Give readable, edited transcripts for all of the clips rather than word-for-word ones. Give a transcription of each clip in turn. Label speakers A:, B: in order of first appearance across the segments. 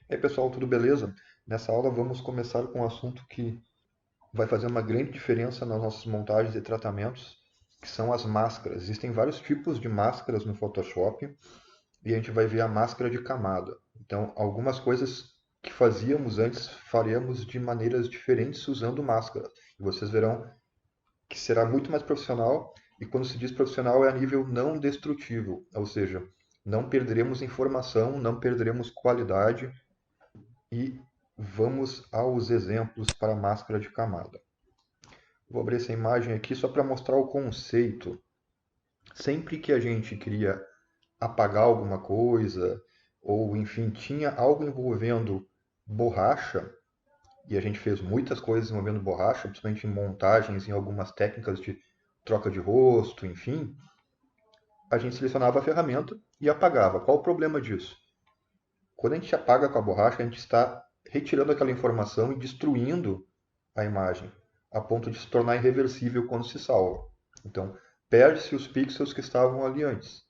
A: E aí, pessoal, tudo beleza? Nessa aula vamos começar com um assunto que vai fazer uma grande diferença nas nossas montagens e tratamentos, que são as máscaras. Existem vários tipos de máscaras no Photoshop e a gente vai ver a máscara de camada. Então, algumas coisas que fazíamos antes faremos de maneiras diferentes usando máscara. E vocês verão que será muito mais profissional, e quando se diz profissional é a nível não destrutivo, ou seja, não perderemos informação, não perderemos qualidade e vamos aos exemplos para a máscara de camada. Vou abrir essa imagem aqui só para mostrar o conceito. Sempre que a gente queria apagar alguma coisa, ou enfim, tinha algo envolvendo borracha, e a gente fez muitas coisas envolvendo borracha, principalmente em montagens, em algumas técnicas de troca de rosto, enfim, a gente selecionava a ferramenta e apagava. Qual o problema disso? Quando a gente apaga com a borracha, a gente está retirando aquela informação e destruindo a imagem, a ponto de se tornar irreversível quando se salva. Então, perde-se os pixels que estavam ali antes.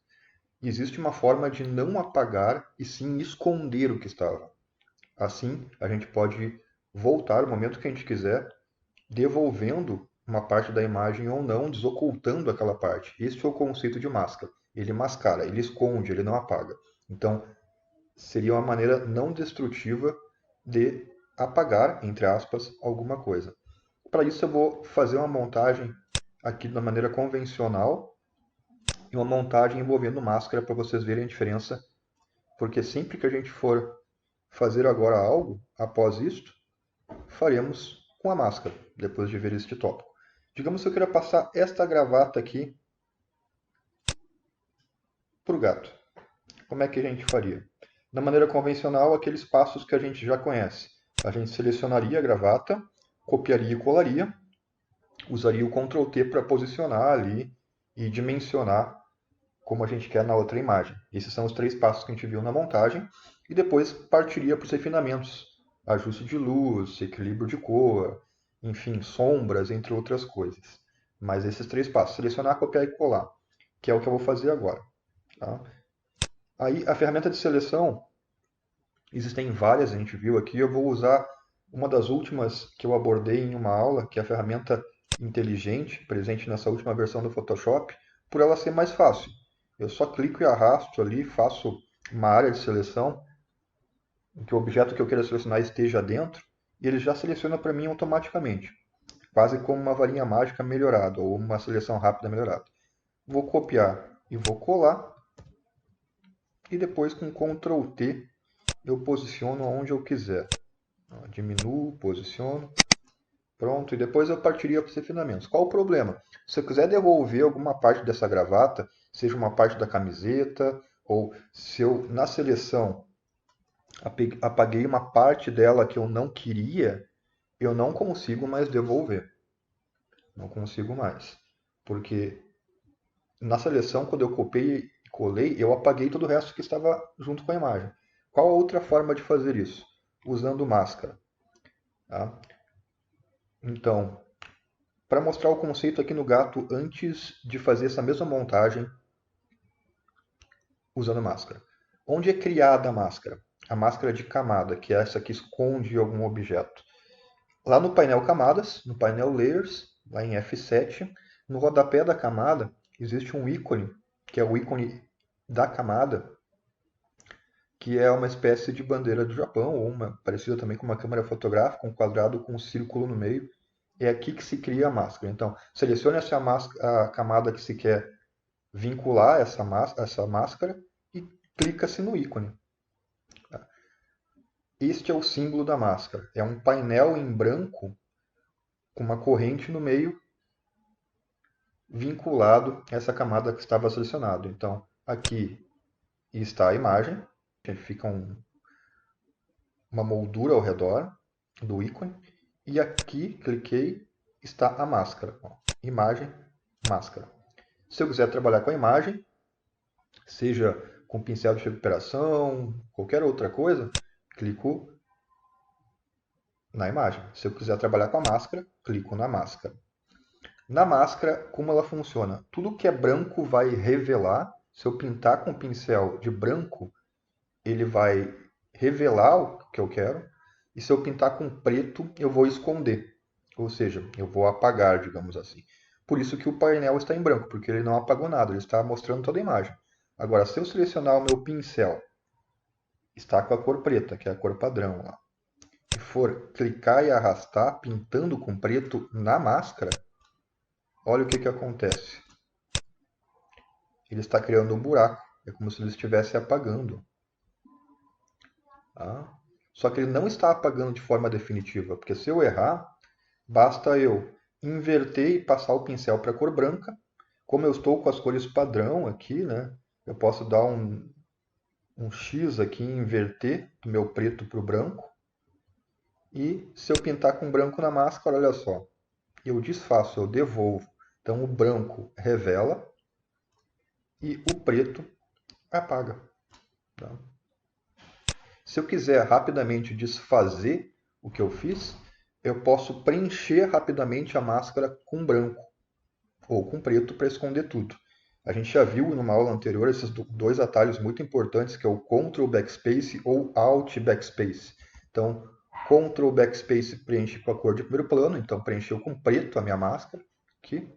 A: Existe uma forma de não apagar e sim esconder o que estava. Assim, a gente pode voltar no momento que a gente quiser, devolvendo uma parte da imagem ou não, desocultando aquela parte. Este é o conceito de máscara. Ele mascara, ele esconde, ele não apaga. Então, seria uma maneira não destrutiva de apagar, entre aspas, alguma coisa. Para isso eu vou fazer uma montagem aqui da maneira convencional e uma montagem envolvendo máscara para vocês verem a diferença, porque sempre que a gente for fazer agora algo, após isto, faremos com a máscara, depois de ver este tópico. Digamos que eu queira passar esta gravata aqui para o gato. Como é que a gente faria? Da maneira convencional, aqueles passos que a gente já conhece. A gente selecionaria a gravata, copiaria e colaria, usaria o Ctrl T para posicionar ali e dimensionar como a gente quer na outra imagem. Esses são os três passos que a gente viu na montagem e depois partiria para os refinamentos. Ajuste de luz, equilíbrio de cor, enfim, sombras, entre outras coisas. Mas esses três passos, selecionar, copiar e colar, que é o que eu vou fazer agora. Tá? Aí a ferramenta de seleção, existem várias, a gente viu aqui, eu vou usar uma das últimas que eu abordei em uma aula, que é a ferramenta inteligente, presente nessa última versão do Photoshop, por ela ser mais fácil. Eu só clico e arrasto ali, faço uma área de seleção, em que o objeto que eu queira selecionar esteja dentro, e ele já seleciona para mim automaticamente, quase como uma varinha mágica melhorada, ou uma seleção rápida melhorada. Vou copiar e vou colar, e depois com Ctrl T eu posiciono onde eu quiser. Diminuo, posiciono, pronto, e depois eu partiria para os refinamentos. Qual o problema? Se eu quiser devolver alguma parte dessa gravata, seja uma parte da camiseta, ou se eu na seleção apaguei uma parte dela que eu não queria, eu não consigo mais devolver. Não consigo mais. Porque na seleção, quando eu copiei e colei, eu apaguei todo o resto que estava junto com a imagem. Qual a outra forma de fazer isso? Usando máscara. Tá? Então, para mostrar o conceito aqui no gato antes de fazer essa mesma montagem usando máscara. Onde é criada a máscara? A máscara de camada, que é essa que esconde algum objeto. Lá no painel camadas, no painel layers, lá em F7, no rodapé da camada existe um ícone, que é o ícone da camada, que é uma espécie de bandeira do Japão, ou uma parecida também com uma câmera fotográfica, um quadrado com um círculo no meio. É aqui que se cria a máscara. Então, selecione essa a camada que se quer vincular essa máscara e clica-se no ícone. Este é o símbolo da máscara. É um painel em branco com uma corrente no meio vinculado a essa camada que estava selecionado. Então, aqui está a imagem, fica uma moldura ao redor do ícone, e aqui, cliquei, está a máscara. Ó, imagem, máscara. Se eu quiser trabalhar com a imagem, seja com pincel de recuperação, qualquer outra coisa, clico na imagem. Se eu quiser trabalhar com a máscara, clico na máscara. Na máscara, como ela funciona? Tudo que é branco vai revelar. Se eu pintar com o pincel de branco, ele vai revelar o que eu quero, e se eu pintar com preto, eu vou esconder. Ou seja, eu vou apagar, digamos assim. Por isso que o painel está em branco, porque ele não apagou nada, ele está mostrando toda a imagem. Agora, se eu selecionar o meu pincel, está com a cor preta, que é a cor padrão lá, e for clicar e arrastar, pintando com preto na máscara, olha o que acontece. Ele está criando um buraco, é como se ele estivesse apagando. Tá? Só que ele não está apagando de forma definitiva, porque se eu errar, basta eu inverter e passar o pincel para a cor branca. Como eu estou com as cores padrão aqui, né, eu posso dar um X aqui e inverter do meu preto para o branco. E se eu pintar com branco na máscara, olha só, eu desfaço, eu devolvo. Então o branco revela e o preto apaga. Tá? Se eu quiser rapidamente desfazer o que eu fiz, eu posso preencher rapidamente a máscara com branco ou com preto para esconder tudo. A gente já viu numa aula anterior esses dois atalhos muito importantes, que é o Ctrl Backspace ou Alt Backspace. Então, Ctrl Backspace preenche com a cor de primeiro plano, então preencheu com preto a minha máscara, aqui,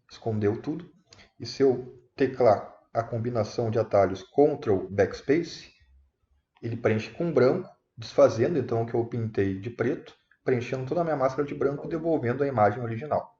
A: escondeu tudo. E se eu teclar a combinação de atalhos Ctrl Backspace, ele preenche com branco, desfazendo então o que eu pintei de preto, preenchendo toda a minha máscara de branco e devolvendo a imagem original.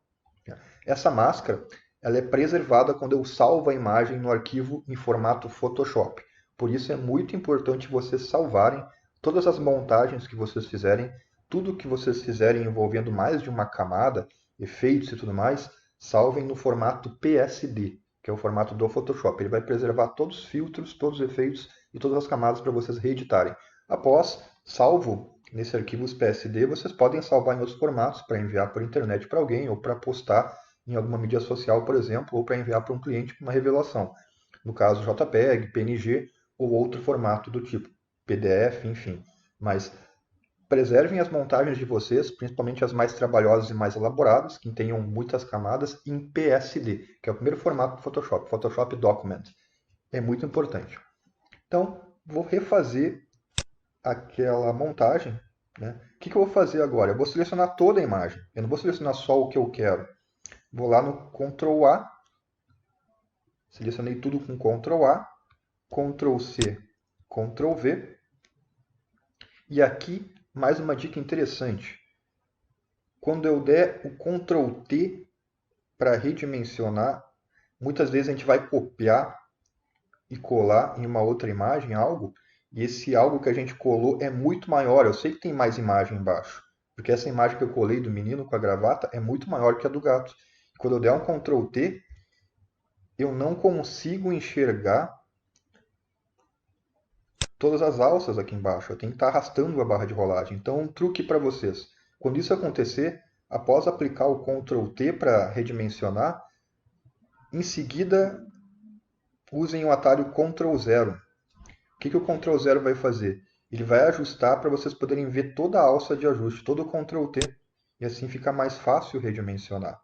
A: Essa máscara ela é preservada quando eu salvo a imagem no arquivo em formato Photoshop. Por isso é muito importante vocês salvarem todas as montagens que vocês fizerem, tudo que vocês fizerem envolvendo mais de uma camada, efeitos e tudo mais, salvem no formato PSD, que é o formato do Photoshop. Ele vai preservar todos os filtros, todos os efeitos e todas as camadas para vocês reeditarem. Após salvo nesse arquivo PSD, vocês podem salvar em outros formatos para enviar por internet para alguém ou para postar em alguma mídia social, por exemplo, ou para enviar para um cliente uma revelação. No caso, JPEG, PNG ou outro formato do tipo, PDF, enfim. Mas preservem as montagens de vocês, principalmente as mais trabalhosas e mais elaboradas, que tenham muitas camadas, em PSD, que é o primeiro formato do Photoshop, Photoshop Document. É muito importante. Então, vou refazer aquela montagem. Né? O que eu vou fazer agora? Eu vou selecionar toda a imagem. Eu não vou selecionar só o que eu quero. Vou lá no Ctrl A, selecionei tudo com Ctrl A, Ctrl C, Ctrl V. E aqui, mais uma dica interessante. Quando eu der o Ctrl T para redimensionar, muitas vezes a gente vai copiar e colar em uma outra imagem algo, e esse algo que a gente colou é muito maior. Eu sei que tem mais imagem embaixo, porque essa imagem que eu colei do menino com a gravata é muito maior que a do gato. Quando eu der um Ctrl T, eu não consigo enxergar todas as alças aqui embaixo. Eu tenho que estar arrastando a barra de rolagem. Então, um truque para vocês. Quando isso acontecer, após aplicar o Ctrl T para redimensionar, em seguida usem o atalho Ctrl 0. O que o Ctrl 0 vai fazer? Ele vai ajustar para vocês poderem ver toda a alça de ajuste, todo o Ctrl T, e assim fica mais fácil redimensionar.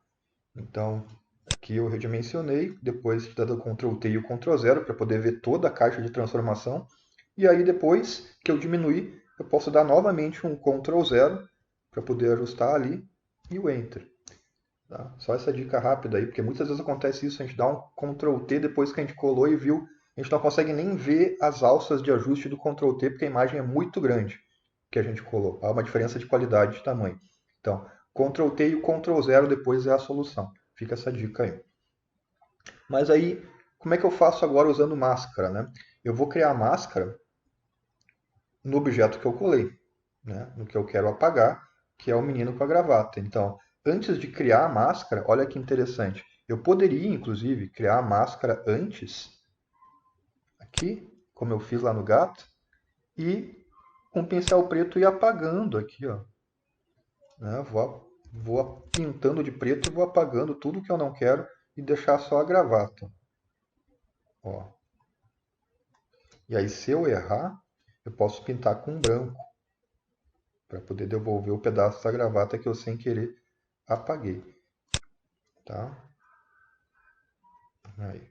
A: Então, aqui eu redimensionei, depois de dar o Ctrl T e o Ctrl 0 para poder ver toda a caixa de transformação. E aí depois que eu diminuir, eu posso dar novamente um Ctrl 0 para poder ajustar ali e o Enter. Tá? Só essa dica rápida aí, porque muitas vezes acontece isso, a gente dá um Ctrl T depois que a gente colou e viu, a gente não consegue nem ver as alças de ajuste do Ctrl T porque a imagem é muito grande que a gente colou. Há uma diferença de qualidade de tamanho. Então, Ctrl T e o Ctrl 0 depois é a solução. Fica essa dica aí. Mas aí, como é que eu faço agora usando máscara? Né? Eu vou criar a máscara no objeto que eu colei, né? No que eu quero apagar, que é o menino com a gravata. Então, antes de criar a máscara, olha que interessante. Eu poderia, inclusive, criar a máscara antes, aqui, como eu fiz lá no gato, e com o pincel preto ir apagando aqui, ó. Né? Vou pintando de preto e vou apagando tudo que eu não quero e deixar só a gravata. Ó. E aí, se eu errar, eu posso pintar com branco para poder devolver o pedaço da gravata que eu sem querer apaguei. Tá? Aí.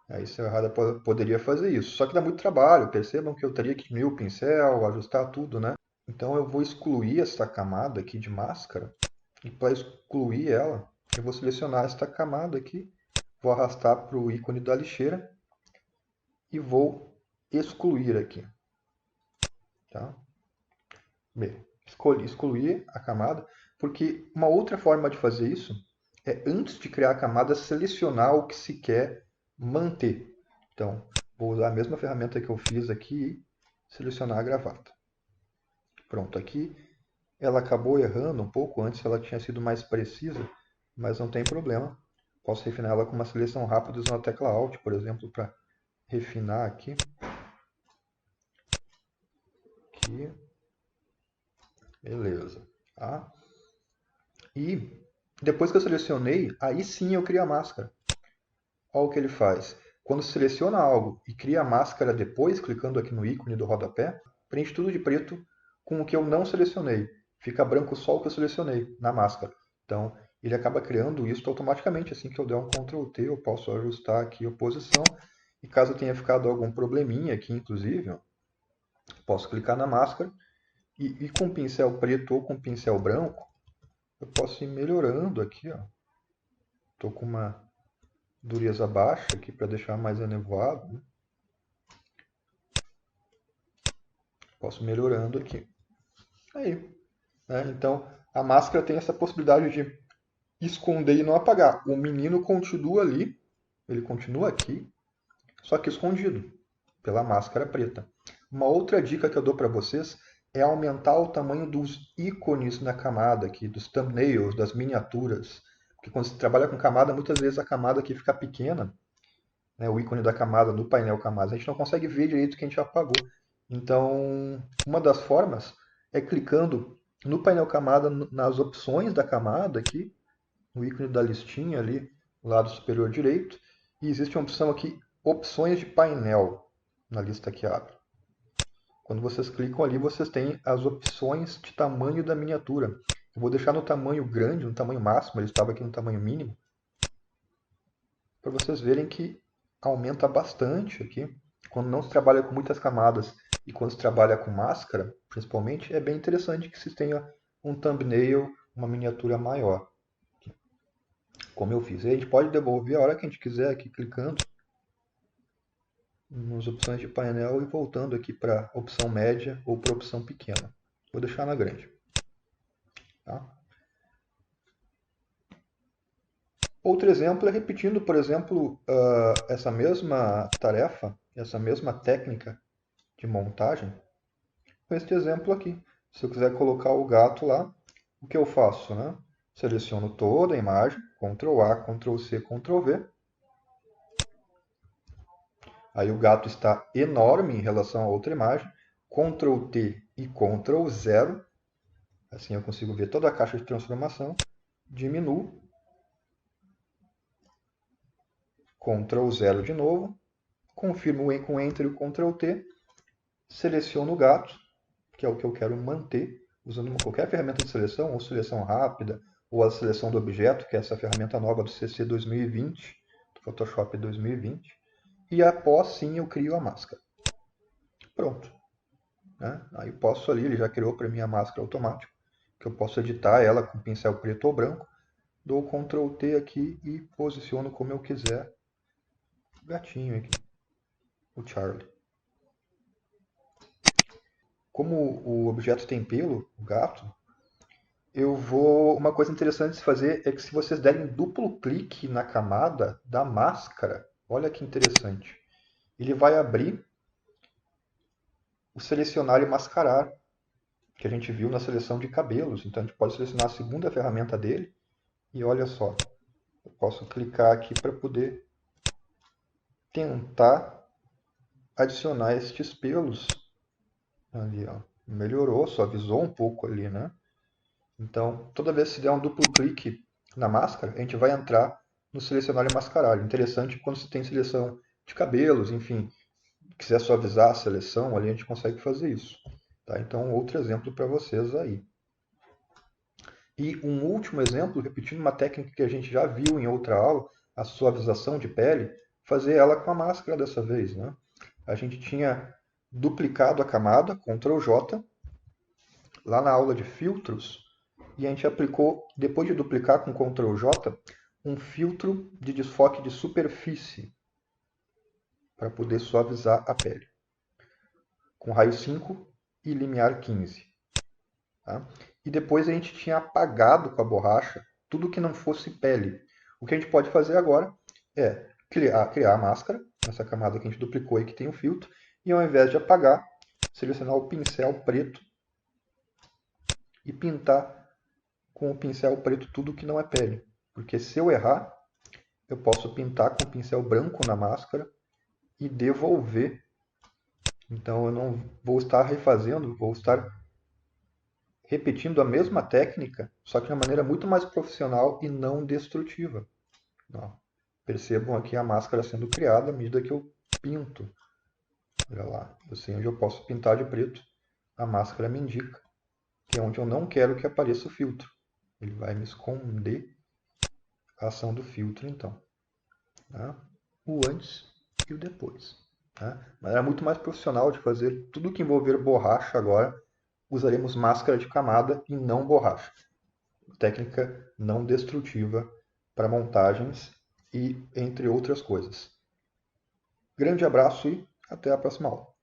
A: Aí Serrada poderia fazer isso. Só que dá muito trabalho. Percebam que eu teria que diminuir o pincel, ajustar tudo, né? Então eu vou excluir essa camada aqui de máscara. E para excluir ela, eu vou selecionar esta camada aqui. Vou arrastar para o ícone da lixeira. E vou excluir aqui. Tá? Bem, excluir a camada. Porque uma outra forma de fazer isso é, antes de criar a camada, selecionar o que se quer manter. Então, vou usar a mesma ferramenta que eu fiz aqui e selecionar a gravata. Pronto, aqui ela acabou errando um pouco, antes ela tinha sido mais precisa, mas não tem problema. Posso refinar ela com uma seleção rápida usando a tecla Alt, por exemplo, para refinar aqui. Aqui. Beleza. Tá? E depois que eu selecionei, aí sim eu crio a máscara. Olha o que ele faz. Quando seleciona algo e cria a máscara depois, clicando aqui no ícone do rodapé, preenche tudo de preto com o que eu não selecionei. Fica branco só o que eu selecionei na máscara. Então, ele acaba criando isso automaticamente. Assim que eu der um Ctrl T, eu posso ajustar aqui a posição. E caso tenha ficado algum probleminha aqui, inclusive, ó, posso clicar na máscara e com pincel preto ou com pincel branco, eu posso ir melhorando aqui. Estou com uma dureza baixa aqui para deixar mais anevoado, né? Posso melhorando aqui. Aí, né? Então, a máscara tem essa possibilidade de esconder e não apagar. O menino continua ali, ele continua aqui, só que escondido pela máscara preta. Uma outra dica que eu dou para vocês é aumentar o tamanho dos ícones na camada aqui, dos thumbnails, das miniaturas. Porque quando você trabalha com camada, muitas vezes a camada aqui fica pequena, né, o ícone da camada no painel camada, a gente não consegue ver direito o que a gente apagou. Então, uma das formas é clicando no painel camada, nas opções da camada aqui, no ícone da listinha ali, no lado superior direito, e existe uma opção aqui, opções de painel, na lista que abre. Quando vocês clicam ali, vocês têm as opções de tamanho da miniatura. Eu vou deixar no tamanho grande, no tamanho máximo, ele estava aqui no tamanho mínimo, para vocês verem que aumenta bastante aqui. Quando não se trabalha com muitas camadas e quando se trabalha com máscara, principalmente, é bem interessante que se tenha um thumbnail, uma miniatura maior. Como eu fiz. E a gente pode devolver a hora que a gente quiser aqui clicando nas opções de painel e voltando aqui para a opção média ou para a opção pequena. Vou deixar na grande. Tá? Outro exemplo é repetindo, por exemplo, essa mesma tarefa, essa mesma técnica de montagem, com este exemplo aqui. Se eu quiser colocar o gato lá, o que eu faço? Né? Seleciono toda a imagem, Ctrl A, Ctrl C, Ctrl V. Aí o gato está enorme em relação a outra imagem. Ctrl T e Ctrl 0. Assim eu consigo ver toda a caixa de transformação. Diminuo. Ctrl 0 de novo. Confirmo com Enter e Ctrl T. Seleciono o gato, que é o que eu quero manter, usando qualquer ferramenta de seleção, ou seleção rápida, ou a seleção do objeto, que é essa ferramenta nova do CC 2020, do Photoshop 2020. E após sim eu crio a máscara. Pronto. Né? Aí posso ali, ele já criou para mim a máscara automática, que eu posso editar ela com pincel preto ou branco. Dou Ctrl T aqui e posiciono como eu quiser o gatinho aqui, o Charlie. Como o objeto tem pelo, o gato, uma coisa interessante de se fazer é que se vocês derem duplo clique na camada da máscara, olha que interessante, ele vai abrir o selecionar e mascarar, que a gente viu na seleção de cabelos. Então a gente pode selecionar a segunda ferramenta dele e olha só, eu posso clicar aqui para poder tentar adicionar estes pelos ali, ó. Melhorou, suavizou um pouco ali, né? Então, toda vez que se der um duplo clique na máscara, a gente vai entrar no selecionar e mascarar. Interessante quando você tem seleção de cabelos, enfim, quiser suavizar a seleção, ali a gente consegue fazer isso. Tá? Então, outro exemplo para vocês aí. E um último exemplo, repetindo uma técnica que a gente já viu em outra aula, a suavização de pele, fazer ela com a máscara dessa vez, né? A gente tinha duplicado a camada, Ctrl J, lá na aula de filtros, e a gente aplicou, depois de duplicar com Ctrl J, um filtro de desfoque de superfície para poder suavizar a pele, com raio 5 e limiar 15. Tá? E depois a gente tinha apagado com a borracha tudo que não fosse pele. O que a gente pode fazer agora é criar a máscara, nessa camada que a gente duplicou e que tem o filtro, e ao invés de apagar, selecionar o pincel preto e pintar com o pincel preto tudo que não é pele. Porque se eu errar, eu posso pintar com o pincel branco na máscara e devolver. Então eu não vou estar refazendo, vou estar repetindo a mesma técnica, só que de uma maneira muito mais profissional e não destrutiva. Ó, percebam aqui a máscara sendo criada à medida que eu pinto. Olha lá, eu sei onde eu posso pintar de preto. A máscara me indica que é onde eu não quero que apareça o filtro. Ele vai me esconder a ação do filtro, então. Tá? O antes e o depois. Tá? Mas era muito mais profissional de fazer tudo que envolver borracha agora. Usaremos máscara de camada e não borracha. Técnica não destrutiva para montagens e entre outras coisas. Grande abraço e até a próxima aula.